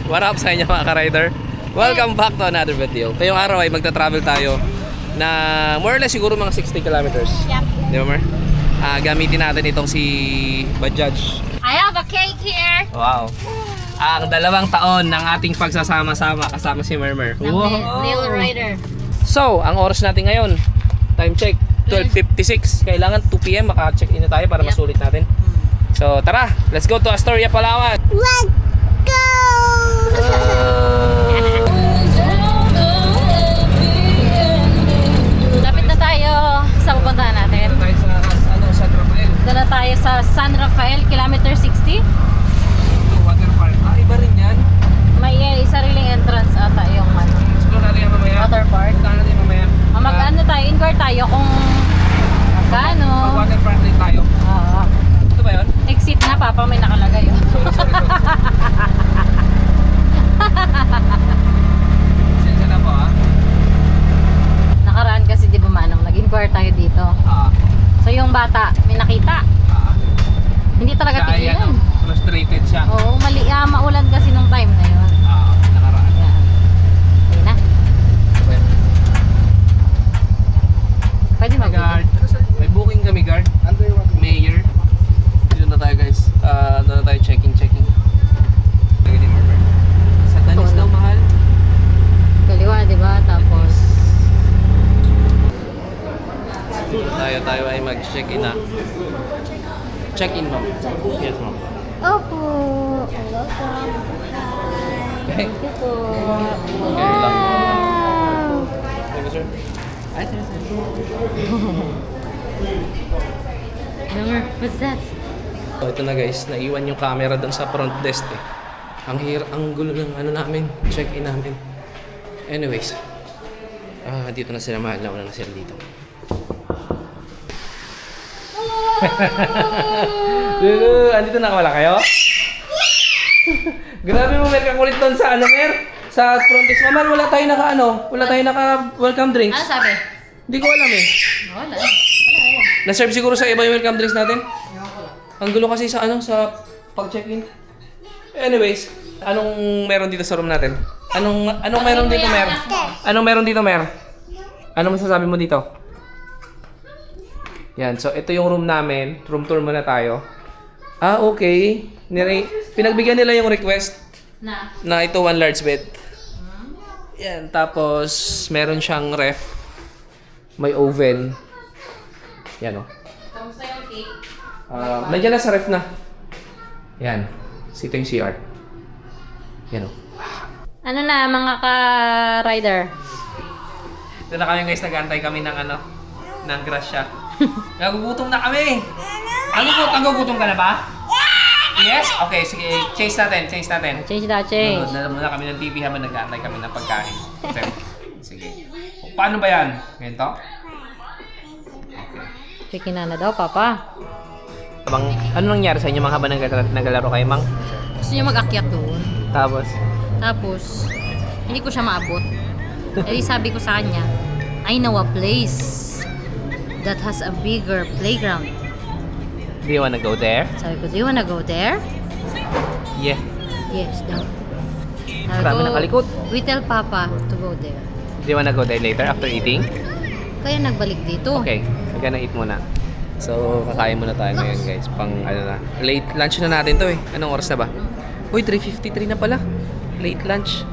What up sa inyo mga ka-rider? Welcome back to another video. Ngayong araw ay magta-travel tayo na more or less siguro mga 60 kilometers. Yep. Di ba, Mer? Gamitin natin itong si Bajaj. I have a cake here. Wow. Ang 2 taon ng ating pagsasama-sama kasama si Mermer. Little Rider. So, ang oras natin ngayon, time check, 12:56. Kailangan 2 PM maka-check in na tayo para masulit natin. So, tara, let's go to Astoria, Palawan. Let's go! Lapit na tayo sa pupuntahan natin. Tayo sa San Rafael. Doon na tayo sa San Rafael, kilometer 60. Water park. Iba rin yan. May sariling entrance ata yung Explore natin yan mamaya. water park. Punta natin mamaya. Mag-ano tayo, inquire tayo kung magkano. Mag-water park din tayo. Oo. Ito ba yun? Exit na, Papa, may nakalagay yun. Sorry. Sensya na po Nakaraan kasi di ba manong, nag-inquire tayo dito. So yung bata, may nakita. Hindi talaga Kaya tigilan. frustrated siya. Oo, maulan kasi nung time na yun. Nakaraan. Yan. Ayun na. Pwede May guard. mag-video. May booking kami guard. Mayor. Dito na tayo guys. Doon na tayo checking. Sa Danis daw mahal. Kaliwa, di ba? Tapos, Tayo ay mag-check-in na. Check-in ma'am. Yes ma'am. opo. Welcome. Hi. Thank you po. Okay lang. Wow. Thank you sir. Ay, sir. Number, what's that? So, ito na guys, naiwan yung camera doon sa front desk eh. Ang gulo ng ano namin, check-in namin. Anyways, dito na sila, mahal na sila dito. Andito na wala kayo? Grabe mo, Mer, kakulit doon sa ano, Mer? Sa front desk. Maman, wala tayo naka welcome drinks. Ano sabi? Hindi ko alam eh. Wala. Na-serve siguro sa iba yung welcome drinks natin. Ang gulo kasi sa sa pag-check-in. Anyways, anong meron dito sa room natin? Anong meron dito, Mer? Anong meron dito, Mer? Ano masasabi mo dito? Yan, so ito yung room namin. Room tour muna tayo. Okay. Pinagbigyan nila yung request na ito 1 large bed. Yan, tapos meron siyang ref. May oven. Yan o. Kamusta yung cake? Nandiyan na sa ref na. Yan. Ito yung CR. Yan o. Ano na mga ka-rider? Ito na kami guys, nag-antay kami ng ng grasya. Nagugutom na kami! Nagugutom ka na ba? Yes? Okay, sige. Change natin. Change na, change. Nanonood muna kami ng TV habang nag-aantay kami ng pagkain. Okay. Sige. Paano ba yan? Ganito? Okay. Chicken na daw, Papa. Ano nangyari sa inyo mga habang naglalaro kayo, Mang? Gusto niya mag-akyat doon. Tapos, Hindi ko siya maabot. Eh, sabi ko sa kanya, I know a place that has a bigger playground. do you wanna go there? Sabi ko, do you wanna go there? Yeah. Yes, daw. Marami nakalikot. We tell Papa to go there. Do you wanna go there later after eating? Kaya nagbalik dito. Okay, we're gonna eat muna. So, kakain muna tayo ngayon guys. Late lunch na natin to eh. Anong oras na ba? Uy, 3:53 na pala. Late lunch.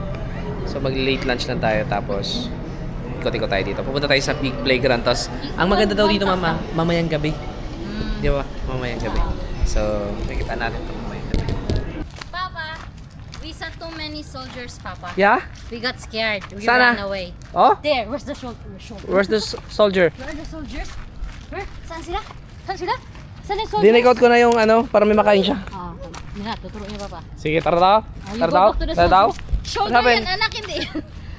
So, mag-late lunch lang tayo tapos ikot-ikot tayo dito. Pupunta tayo sa big playground. Tapos, ang maganda daw dito mamayang gabi. Di ba? Mamayang gabi. So, nakikita natin ito mamayang gabi. Papa, we saw too many soldiers, Papa. Yeah? We got scared. We Sana? ran away. Oh? There, where's the soldier? Where's the soldier? Where are the soldiers? Where? Saan sila? Saan sila? Saan yung soldiers? Dinikout ko na yung para may makain siya. Nina, tuturo niya, Papa. Sige, tara daw. You Tara go daw. back to the Tara daw. soldiers. Shoulder What happened? yan, anak, hindi.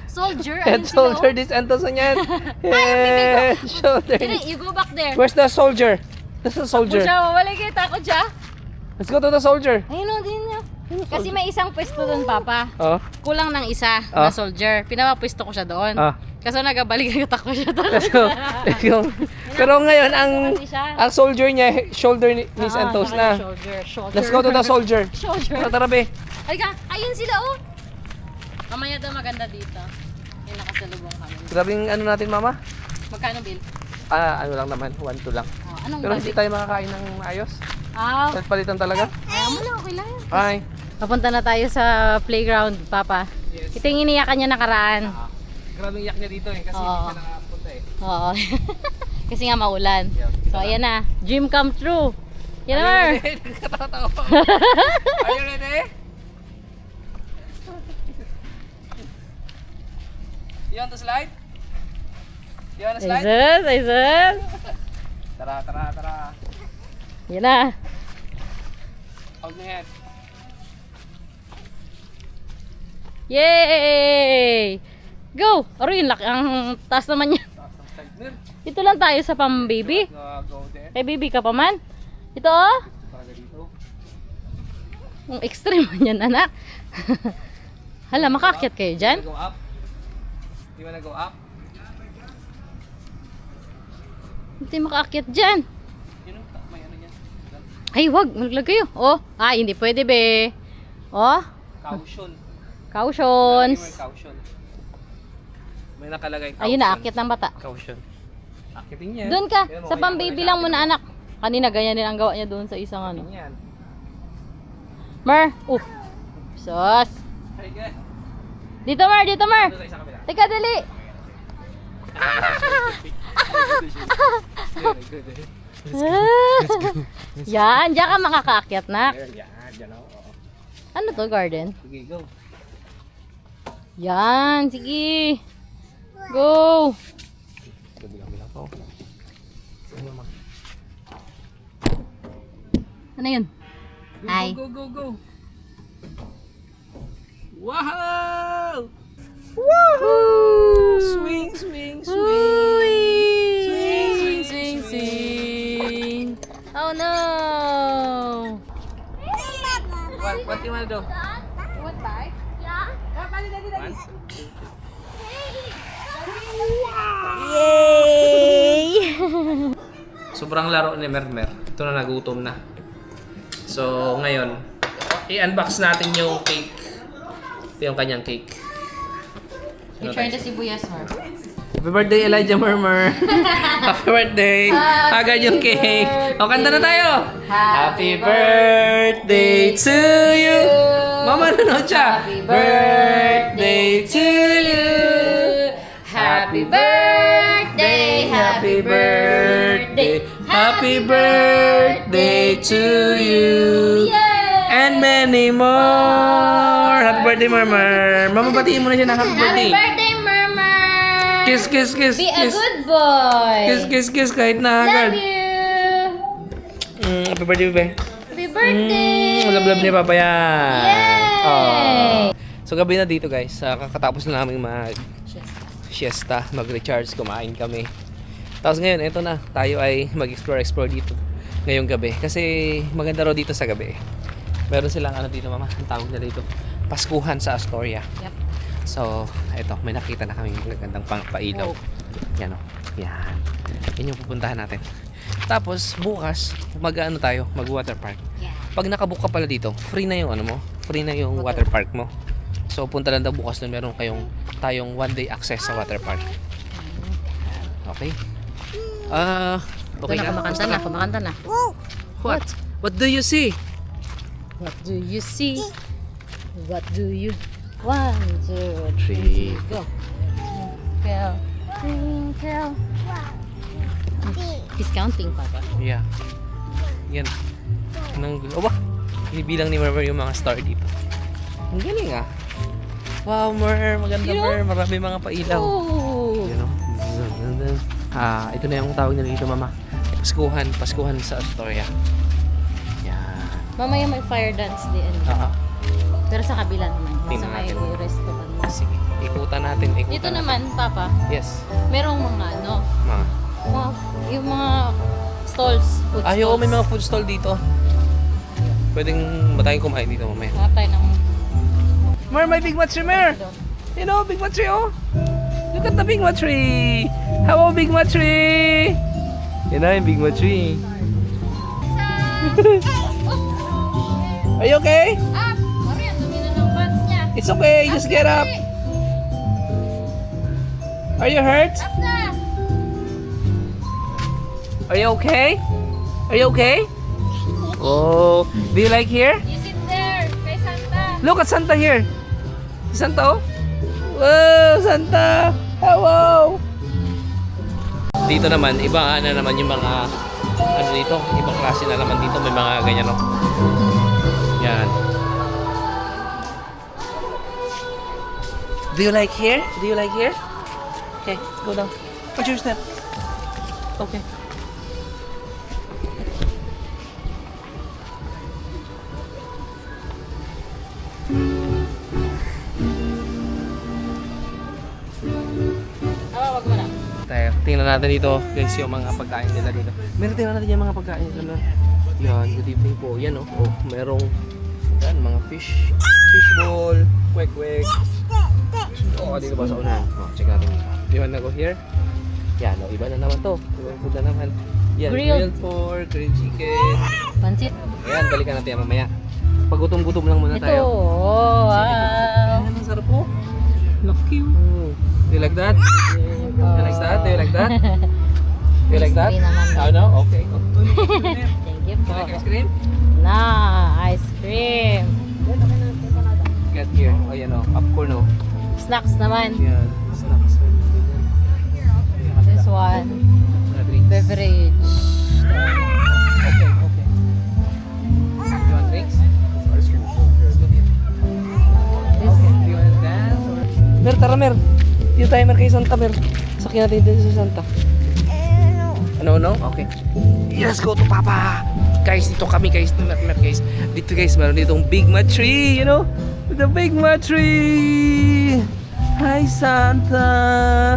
Soldier, Head, ayun sila, shoulder, oh. this, and to yan. Ay, Head, bibig shoulder. Dili, you go back there. Where's the soldier? There's the soldier. Siya, mawala kayo, takot siya. Let's go to the soldier. Ayun o, din niya. Kasi may isang pwesto doon, Papa. Oh. Kulang ng isa na soldier. Pinapapwesto ko siya doon. Kaso nagabalik ko siya doon. Let's go. Let's go. Pero ngayon, Kasi siya. ang soldier niya, shoulder, knees, and toes saka na. Shoulder. Let's go to the soldier. Shoulder. Tara, be. Halika, ayun sila oh. Mamaya daw maganda dito. Yung nakasalubong kami. Grabing ano natin, mama? Magkano bill? Ano lang naman, 1-2 lang. Oh, anong Pero hindi gabi? tayo makakain ng ayos. Ah, Palitan talaga. ayaw mo na, okay lang. Ay. Papunta na tayo sa playground, Papa. Yes. Ito yung iniyakan niya nakaraan. Grabing iyak niya dito eh, kasi Oo. hindi siya nakapunta eh. Oo. Kasi nga maulan. Yeah. So, ayan na. Dream come true. Yan na, Are you ready? Nakatawa pa. Are you ready? You want to slide? You want to slide? Aizen, Aizen. Tara. Yan na. Hold my hand. Yay! Go! Aroy, yung laki. Ang taas naman yan. Taas ng slide nil. Ito lang tayo sa pang-baby. Go there. Kay baby ka pa man. Ito oh. Talaga dito. Ang extreme yan, anak. Hala, makaakyat kayo dyan? You wanna go up? You wanna go up? Hindi makaakyat dyan. Yun ang may ano yan. Ay, wag. Maglagay kayo. Oh. Ay, hindi pwede, be. Oh. Caution. Cautions. May caution. May nakalagay caution. Ayun na, akyat ng bata. Caution. Akitin niya. Doon ka. Ayan mo, Sa kaya pang-baby wala lang siya. muna, anak. Kanina, ganyan din ang gawa niya doon sa isang ano. Akitin yan. Mer. Sos. Very good. Dito, Mer. Dito, Mer. Doon tayo sa kabila. Teka, dali. Very good. Yan, diyan ka makakaakyat, nak. Yan o. Oo. Ano to, garden? Sige, go. Yan, sige. Go. Bilang-bilang po. Sige, mama. Ano yun? Hi. Go. Wow! Woohoo! Swing. Swing. Oh no! What you wanna do? What bike? Yeah. One. Yay! Sobrang laro ni Mermer. Ito na, nagutom na. So, ngayon, i-unbox natin yung cake. Ito yung kanyang cake. You try the sibuyas, Mar. Happy birthday, Elijah Murmur. Happy birthday. Agad yung cake. O, kanta na tayo. Happy birthday to you. Mama, nanonood siya. Happy birthday to you. Happy birthday, Happy birthday. Happy birthday to you. And many more. Happy birthday, Murmur. Mama, batiin mo na siya ng happy birthday. Happy birthday, Murmur! Kiss. Be a good boy! Kiss kahit na Love agad. you! Happy birthday, bebe. Happy birthday! Love ni Papa yan. Yay! So gabi na dito guys. Kakatapos na namin siesta, mag-recharge, kumain kami. Tapos ngayon, eto na. Tayo ay mag-explore dito ngayong gabi. Kasi maganda raw dito sa gabi. Meron silang ano dito, mama. Ang tawag na dito. Paskuhan sa Astoria. Yep. So, eto, may nakita na kami magandang pailaw. Oh. Yan o. Yan. Yan yung pupuntahan natin. Tapos, bukas, mag-ano tayo, mag-water park. Yeah. Pag nakabook ka pala dito, free na yung ano mo, free na yung water park mo. So, punta lang daw bukas na meron tayong 1-day access sa water park. Okay? Okay na. Kumakanta na, kumakanta na. What? What do you see? What do you see? What do you... 1, 2, 3. 3, go. Twinkle. He's counting, Papa. Yeah. Yan. Nang gulo. Ba? Binibilang ni Mer yung mga star dito. Ang galing ah. Wow, Mer. Maganda, Mer. Marami mga pailaw. Oh! You know? Ito na yung tawag nila dito, mama. Paskuhan sa Astoria. Yan. Mamaya may fire dance din. Pero sa kabila naman. Sa Tingnan may natin. restaurant. Sige. Ikutan natin. Dito naman, Papa, Yes. merong mga ano, Mga. yung mga stalls, food Ay, stalls. oo, may mga food stall dito. Pwedeng ba tayong kumain dito mamaya? Hanap tayo ng... Mer, may big matri, Mer! You know, big matri, oh! Look at the big matri! Hello, big matri! Yan na yung big matri. Are you okay? Ah! Mari, ang dumi na ng pants niya. It's okay, just get up. Are you hurt? Are you okay? Are you okay? Oh, do you like here? You sit there, kay Santa. Look at Santa here. Santa, oh. Wow, Santa. Hello. Dito naman, iba na naman yung mga ano dito, ibang klase na naman dito, may mga ganyan, no. Yan. Do you like here? Do you like here? Okay, go down. Watch your step. Okay. Wag mo na. Tayo, tingnan natin dito guys yung mga pagkain nila dito. Meron tingnan natin yung mga pagkain nila. Yan, good evening po. Yan oh, oh merong yan, mga fish ball, kwek. Oh, dito ba sa unahan? Oh, check natin. You wanna go here? Yan, oh, iba na naman to. Ibang food na naman. Yan, grilled pork, grilled chicken. Pansit. Ayan, balikan natin yan mamaya. Pag gutom-gutom lang muna Ito. tayo. Oh, wow. Ayan, ang sarap po. Lucky. Oh. Do you like that? You like that? Do you like that? Do you like that? Ice cream naman. Oh, no? Okay. Thank you po. You like ice cream? Na, ice cream. Get here. Oh, yan o. Popcorn o. Snacks naman. Yan. Snacks. This one. Mga drinks. Beverage. Okay, okay. You want drinks? Ice cream. This. Okay. Do you want to dance? Or... Mer, tara Mer. Yung timer kay Santa Mer. Sakyan natin dito sa Santa. No? Okay. Let's go to Papa. Guys, dito kami guys. Guys. Dito guys, meron ditong Big Mat tree. You know? The Big Mat tree. Hi Santa.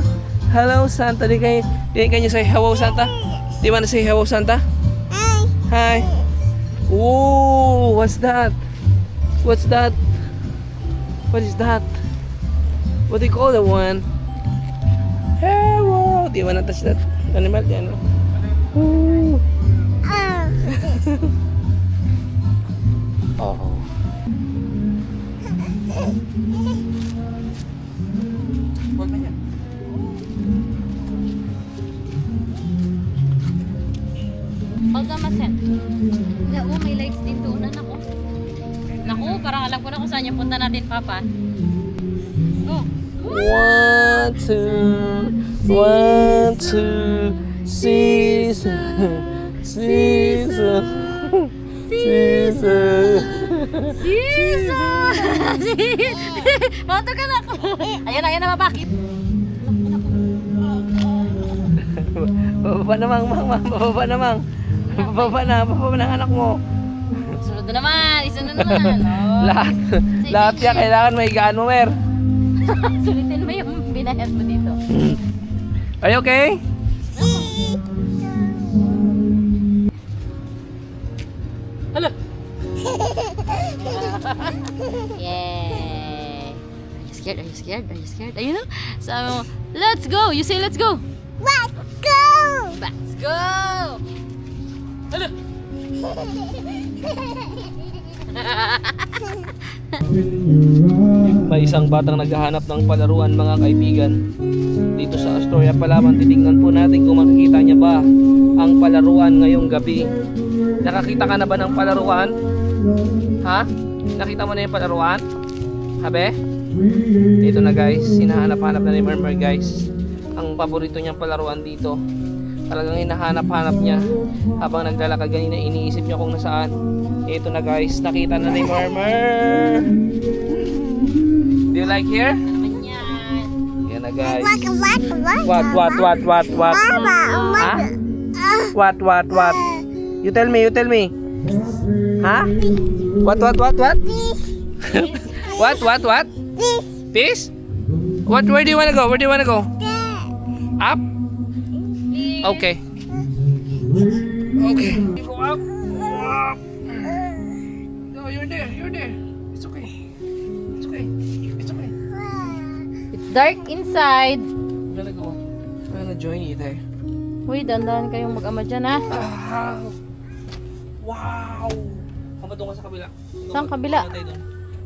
Hello Santa. Can you say hello Santa? Do you want to say hello Santa? Hi. Whoa, what's that? What's that? What is that? What do you call that one? Hello. Do you want to touch that animal? Yan. Ooh. Oh. Wag na yan. Huwag ka masen. Oo, may lights din doon. Naku. Naku, parang alam ko na kung saan yung punta natin, Papa. Oh. 1, 2, season. Moto ka na ako. Ayan na, bakit? Bababa namang, bababa namang. Bababa na ang anak mo. Sunod na naman, isa na naman. Oh. Lahat yan, kailangan may gaan mo, Mer. Sulitin mo yung binayad mo dito. Are you okay? Hala. Yay! Are you scared? Ayun na. Sabi mo, let's go! You say let's go! Let's go! Hala. May isang batang naghahanap ng palaruan mga kaibigan. Dito sa Astoria, Palawan, titingnan po natin kung makikita niya ba ang palaruan ngayong gabi. Nakakita ka na ba ng palaruan? Ha? Nakita mo na yung palaruan? Habe? Dito na guys, hinahanap-hanap na ni Mermer guys. Ang paborito niyang palaruan dito. Talagang hinahanap-hanap niya. Habang naglalakad ganina, iniisip niya kung nasaan. Ito na guys, nakita na ni Mermer. Do you like here? Naman yan. Yan na guys. What? What? Ha? What? You tell me. Ha? What? What? This? What? Where do you wanna go? Up? Okay. You go up. No, you're there. It's okay. It's okay. It's dark inside. I'm gonna join you there. Uy, dandahan kayong mag-ama dyan, ha? Wow! Kamatong ka sa kabila. Saan kabila?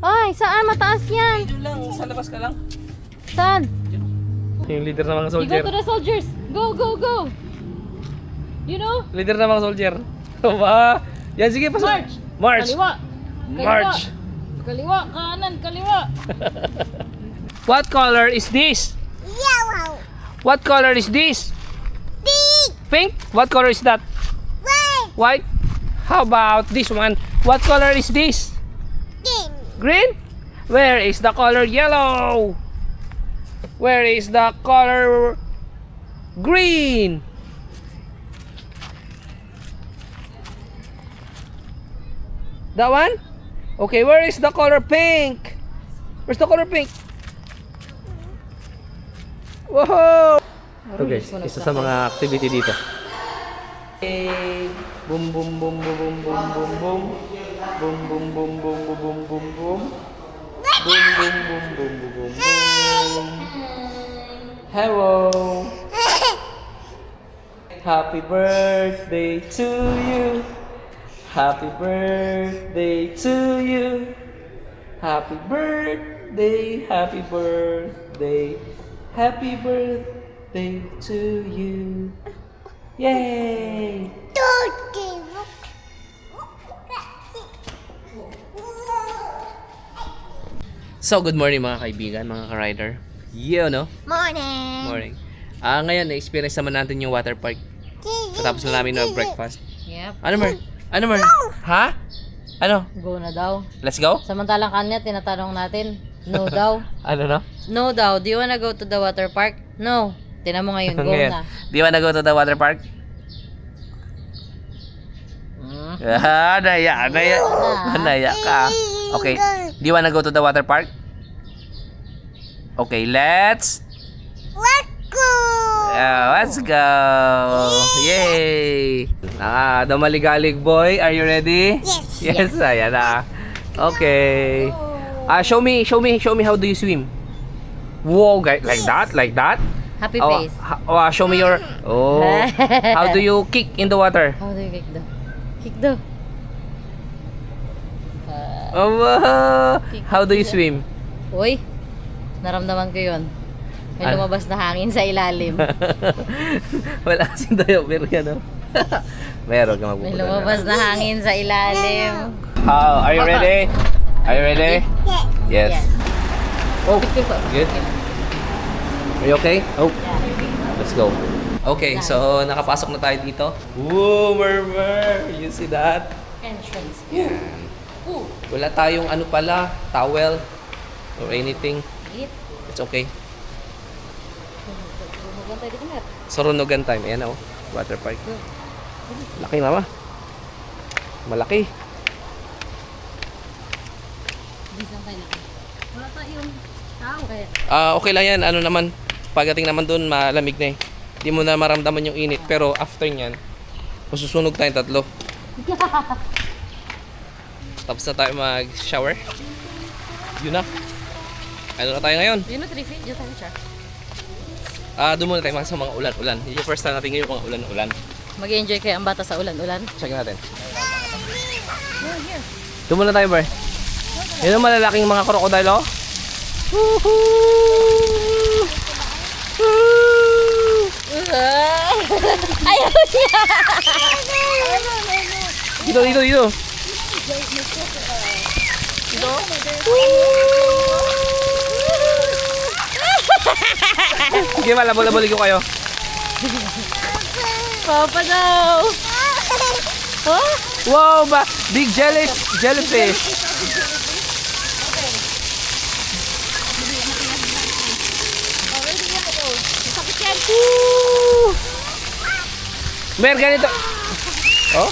Ay, saan? Mataas yan. Yun lang, sa labas ka lang. Saan? Yung leader ng mga You go to the soldiers. Go, go, go. You know? Leader ng mga soldier. Ba? Yan, sige, pasok. March. March. Kaliwa. March. Kaliwa, kanan, kaliwa. What color is this? Yellow. What color is this? Pink. Pink? What color is that? Red. White? How about this one? What color is this? Green. Green? Where is the color yellow? Where is the color green? That one? Okay, where is the color pink? Where's the color pink? Whoa! Okay, isa sa mga activity dito. Boom boom boom boom boom boom boom boom. Boom boom boom boom boom boom boom boom. Boom boom boom boom boom boom boom. Hello. Happy birthday to you. Happy birthday to you. Happy birthday, happy birthday. Happy birthday to you. Yay! Turkey. So, good morning mga kaibigan, mga ka-rider. Yeah, no? Morning. Morning. Ngayon, na-experience naman natin yung water park. Tapos na namin mag-breakfast. Yep. Ano, Mer? Ano, Mer? Ha? Ano? Go na daw. Let's go? Samantalang kanya, tinatanong natin. No daw. Ano, no? No daw. Do you wanna go to the water park? No. Tinan mo ngayon, go Ngayon, na. do you wanna go to the water park? Naya ka. Okay. Do you wanna go to the water park? Okay, let's let's go. Yay! The Maligalig boy, are you ready? Yes. Yes, ayan na. Okay. Show me how do you swim? Whoa, guys, like that? Happy face. Show me your how do you kick in the water? How do you kick daw? Kick daw. How do you swim? Uy, naramdaman ko yun. May Ano? lumabas na hangin sa ilalim. Wala kasing diaper ka, no? Meron ka May magpupunta lumabas na hangin sa ilalim. Are you ready? Are you ready? Yes. Oh, good. Are you okay? Oh, let's go. Okay, so nakapasok na tayo dito. Woo, Mermer! You see that? Entrance. Yan. Ooh. Wala tayong ano pala, towel or anything. Eat. It's okay. Bumugan tayo dito, Mer. Sarunugan time. Ayan, oh. Water park. Laki, mama. Malaki. Bisan tayo na. Wala tayong tao. Kaya, Okay lang yan. Ano naman, pagdating naman doon, malamig na eh. Hindi mo na maramdaman yung init. Pero after nyan, masusunog tayong tatlo. Tapos na tayo mag-shower. Yun na. Ano na tayo ngayon? yun na, 3 feet. Diyan tayo siya. Doon muna tayo sa mga ulan-ulan. Yung first time natin ngayon mga ulan-ulan. Mag-enjoy kayo ang bata sa ulan-ulan. Check natin. Oh, here. Doon muna tayo, Bar. Yan ang malalaking mga crocodile, oh. Ayaw niya! Dito. Sige, malabol-labol ko kayo. Papa daw! Oh? Wow, big jellyfish. Woo! Mer, ganito. Oh?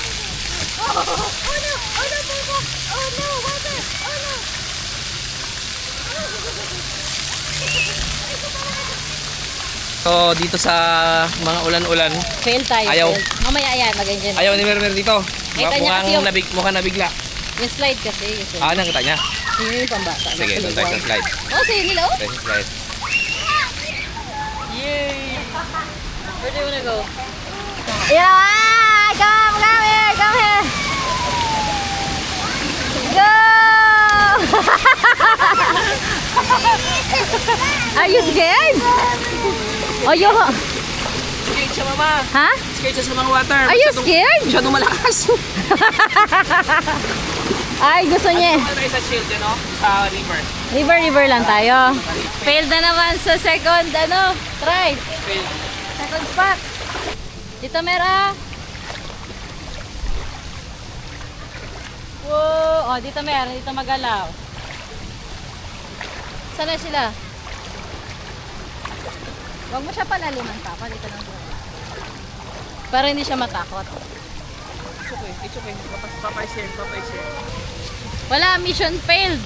So, dito sa mga ulan-ulan, Fail tayo. Ayaw. Fail. Mamaya yan, mag-enjoy. ayaw ni Mermer dito. Kita niya kasi yung- Mukhang nabigla. Yung slide kasi. Yung slide. Nakita niya. Yun yung pambata. Sige, doon tayo sa slide. Oh, sa'yo nila, oh. Tayo sa slide. Yay! Where do you wanna go? Yeah, come here. Go. Are you scared? Oh, you... Scared siya, mama. Ha? Scared siya sa mga water. Are you scared? Masyadong malakas. Ay, gusto niya. Ano tayo sa shield, no? Sa river. River lang tayo. Failed na naman sa second, try. Fail. Second spot. Dito, Mera. Wow. Oh, dito, Mera. Dito magalaw. Saan na sila? Huwag mo siya palaliman, Papa. Dito lang doon. Para hindi siya matakot. It's okay. Papay share. Wala, mission failed.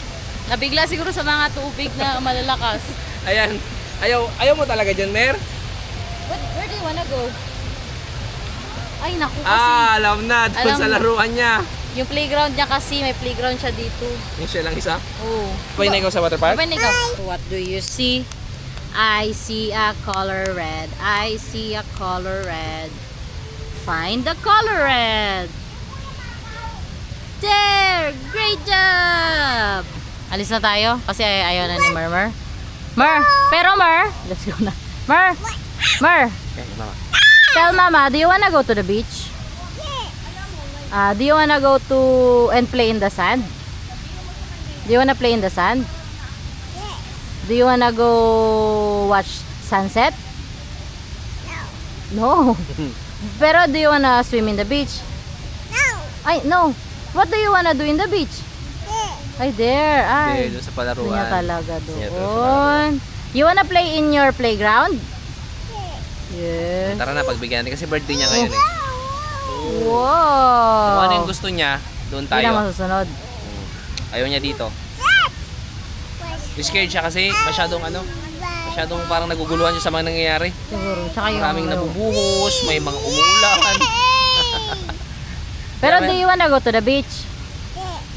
Nabigla siguro sa mga tubig na malalakas. Ayan. Ayaw mo talaga dyan, Mer? Where do you wanna go? Ay, naku kasi. Alam na. Doon Alam sa mo. laruan niya. Yung playground niya kasi, may playground siya dito. Yung siya lang isa. Oh. Pwede na ikaw sa water park? Pwede ikaw. What do you see? I see a color red. I see a color red. Find the color red. There! Great job! Alis na tayo kasi ayaw na ni Mer. Pero Mer, let's go na. Mer, Okay, mama. tell Mama, do you wanna go to the beach? Do you wanna go to and play in the sand? Do you wanna play in the sand? Do you wanna go watch sunset? No. Pero do you wanna swim in the beach? Ay, no. What do you wanna do in the beach? Ay, there. Ay. Doon sa Doon palaruan. niya talaga Yeah, doon sa doon. You wanna play in your playground? Yes. Tara na, pagbigyan natin kasi birthday niya ngayon eh. Wow. Kung ano yung gusto niya, doon Hindi na tayo. masusunod. Ayaw niya dito. Scared siya kasi masyadong parang naguguluhan siya sa mga nangyayari. Siguro. Tsaka yung Maraming nabubuhos, may mga umuulan. Pero Yeah, do you wanna go to the beach?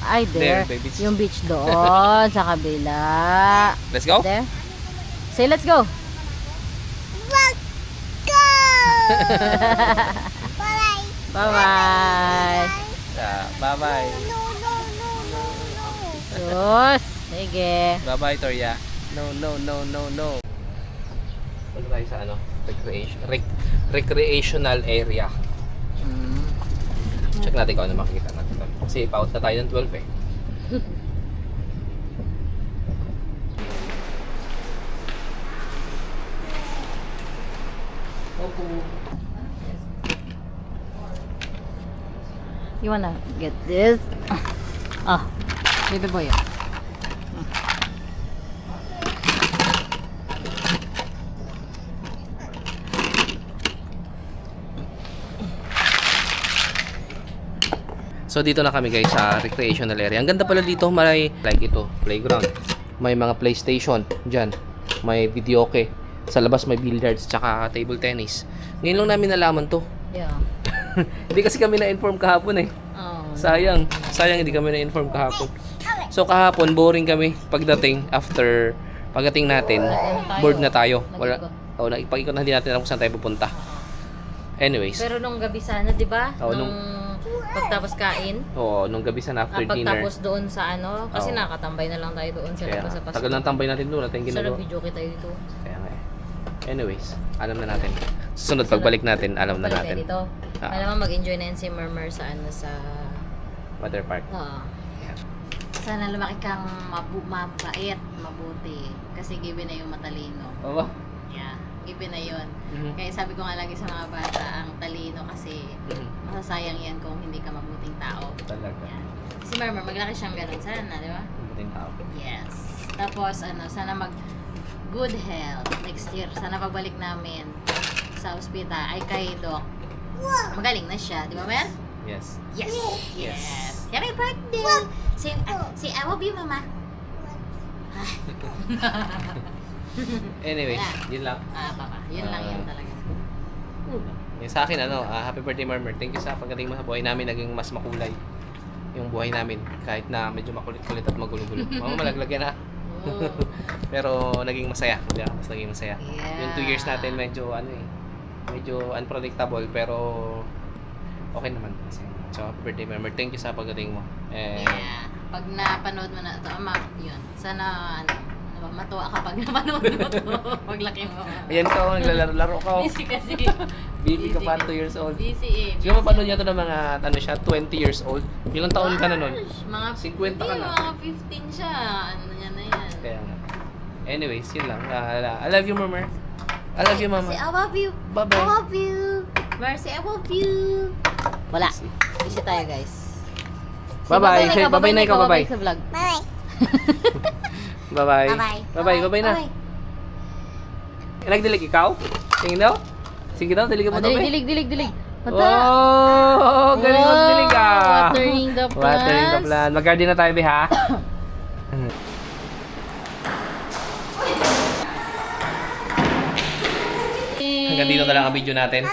Ay, there. There, beach. Yung beach doon, sa kabila. Let's go? There. Say, let's go. Let's go! Bye-bye. Bye-bye. Bye-bye. No. Sus. Sige. Bye-bye, Toria. No. Punta tayo sa recreational area. Check natin kung ano makikita natin. Kasi paut na tayo ng 12 eh. You wanna get this? Ah, baby boy. So dito na kami guys sa recreational area. Ang ganda pala dito, may like ito, playground. May mga PlayStation diyan. May videoke. Sa labas may billiards tsaka table tennis. Ngayon lang namin nalaman to. Yeah. Hindi kasi kami na-inform kahapon eh. Oh. Sayang hindi kami na-inform kahapon. So kahapon boring kami pagdating natin, bored na tayo. Wala. Nagpag-ikot na hindi natin alam kung saan tayo pupunta. Anyways. Pero nung gabi sana, 'di ba? Oo, Nung pagtapos kain, nung gabi sana after dinner. pagtapos doon sa kasi Oo. nakatambay na lang tayo doon sa Kaya labas sa pasto. tagal ng tambay natin doon, natin Sarap ginagawa. video kita dito. Kaya nga eh. Anyways, alam na natin. Susunod pagbalik natin, alam na Balik natin. dito. Ah. Malamang mag-enjoy na yan si Murmur sa Water park. Yeah. Sana lumaki kang mabait, mabuti. Kasi given na yung matalino. Oo. Yeah, given na yun. Mhm. Kaya sabi ko nga lagi sa mga bata, ang talino kasi masasayang yan kung hindi ka mabuting tao. Talaga. Yan. Si Murmur, maglaki siyang ganun sana, di ba? Mabuting tao. Yes. Tapos sana mag good health next year. Sana pagbalik namin sa ospital ay kay Doc. Magaling na siya, di ba, Mer? Yes. Yes. Yes. Happy birthday. Say I love you, Mama. Anyways, Yeah. yun lang. Papa. Yun lang yun talaga. Yung sa akin, happy birthday, Murmur. Thank you sa pagdating mo sa buhay namin. Naging mas makulay yung buhay namin. Kahit na medyo makulit-kulit at magulo-gulo. Mga malaglag yan ha. Oh. Pero naging masaya. Yeah, mas naging masaya. Yeah. Yung 2 years natin medyo medyo unpredictable pero okay naman. So happy birthday, Murmur. Thank you sa pagdating mo. And Yeah. Pag napanood mo na ito, yun. Sana, matuwa ka pag napanood mo ito. Paglaki mo. Ayan ka, naglalaro ka. Busy kasi. Baby ka pa, 2 years old. Busy eh. Siguro mapanood niya ito ng mga, ano siya, 20 years old. Ilang taon ka na nun? Mga 50 ka na. Mga 15 siya. Ano na yan na yan. Kaya nga. Anyways, yun lang. I love you, Mama. I love you, Mama. Say, I love you. Bye-bye. I love you. Mercy, I love you. Wala. Busy tayo, guys. Bye-bye. Say, bye-bye na ikaw, bye-bye. Sa vlog. Bye. Bye-bye. Bye-bye. Bye-bye, bye-bye na. Nagdilig ikaw? Tingin daw? Sige daw, dilig mo daw, be. Dilig. Mata. Oh, galing mo dilig ah. Watering the plants. Watering the plant. Mag-garden na tayo, be, ha? Hanggang dito na lang ang video natin.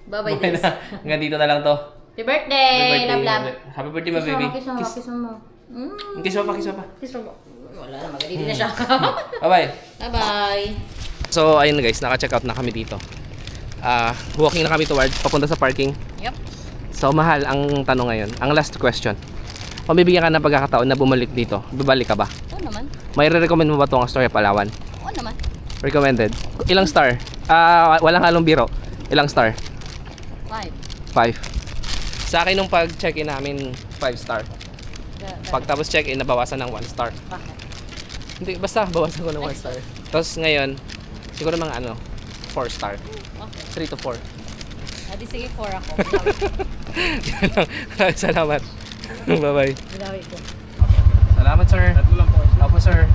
Bye-bye, Okay this. na. Hanggang dito na lang to. Happy birthday! Happy Love, love. birthday. Happy birthday, my baby. Kiss mo, Kiss. kiss mo. Kiss mo pa, kiss mo pa. Kiss mo. Wala na, magalili na siya. Bye-bye. Bye-bye. So, ayun guys, naka-check out na kami dito. Walking na kami towards papunta sa parking. Yep. So, mahal ang tanong ngayon. Ang last question. Kung bibigyan ka ng pagkakataon na bumalik dito, babalik ka ba? Oo naman. May re-recommend mo ba itong Astoria Palawan? Oo naman. Recommended. Ilang star? Walang halong biro. Ilang star? 5. 5. Sa akin nung pag-check-in namin, 5 star. Pag tapos check-in, nabawasan ng 1 star. Bakit? Hindi, basta bawasan ko ng 1 star. Tapos ngayon, siguro mga 4 star. Okay. 3 to 4. Adi sige, 4 ako. Yan lang. Maraming salamat. Bye-bye. Bilawi ko. Salamat, sir. Opo, sir.